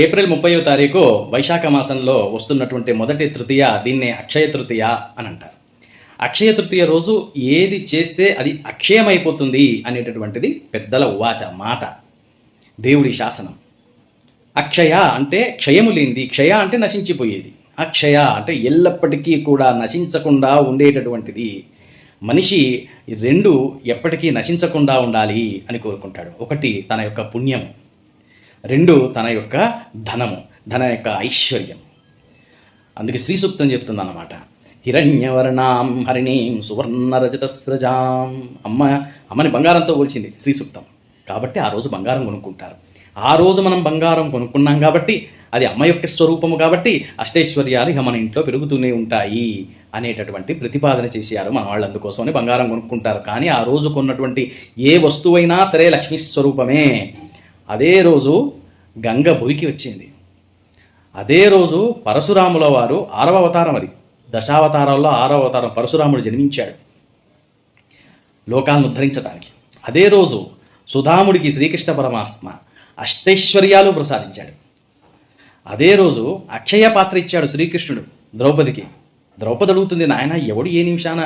April 30వ తారీఖు వైశాఖ మాసంలో వస్తున్నటువంటి మొదటి తృతీయ, దీన్నే అక్షయ తృతీయ అని అంటారు. అక్షయ తృతీయ రోజు ఏది చేస్తే అది అక్షయమైపోతుంది అనేటటువంటిది పెద్దల ఉవాచ, మాట, దేవుడి శాసనం. అక్షయ అంటే క్షయము లేనిది, క్షయ అంటే నశించిపోయేది, అక్షయ అంటే ఎల్లప్పటికీ కూడా నశించకుండా ఉండేటటువంటిది. మనిషి రెండు ఎప్పటికీ నశించకుండా ఉండాలి అని కోరుకుంటాడు. ఒకటి తన యొక్క పుణ్యము, రెండు తన యొక్క ధనము, ధన యొక్క ఐశ్వర్యం. అందుకే శ్రీ సూక్తం చెప్తుందన్నమాట, హిరణ్యవర్ణాం హరిణీం సువర్ణరజతస్రజాం. అమ్మని బంగారంతో పోల్చింది శ్రీ సూక్తం. కాబట్టి ఆ రోజు బంగారం కొనుక్కుంటారు. ఆ రోజు మనం బంగారం కొనుక్కున్నాం కాబట్టి, అది అమ్మ యొక్క స్వరూపము కాబట్టి అష్టైశ్వర్యాలు ఇక మన ఇంట్లో పెరుగుతూనే ఉంటాయి అనేటటువంటి ప్రతిపాదన చేశారు మన వాళ్ళు. అందుకోసమని బంగారం కొనుక్కుంటారు. కానీ ఆ రోజు కొన్నటువంటి ఏ వస్తువైనా సరే లక్ష్మీ స్వరూపమే. అదే రోజు గంగ భూమికి వచ్చింది. అదే రోజు పరశురాముల వారు 6వ అవతారం, అది దశావతారాల్లో 6వ అవతారం, పరశురాముడు జన్మించాడు లోకాలను ఉద్ధరించడానికి. అదే రోజు సుధాముడికి శ్రీకృష్ణ పరమాత్మ అష్టైశ్వర్యాలు ప్రసాదించాడు. అదే రోజు అక్షయ పాత్ర ఇచ్చాడు శ్రీకృష్ణుడు ద్రౌపదికి. ద్రౌపది అడుగుతుంది, నాయన ఎవడు ఏ నిమిషాన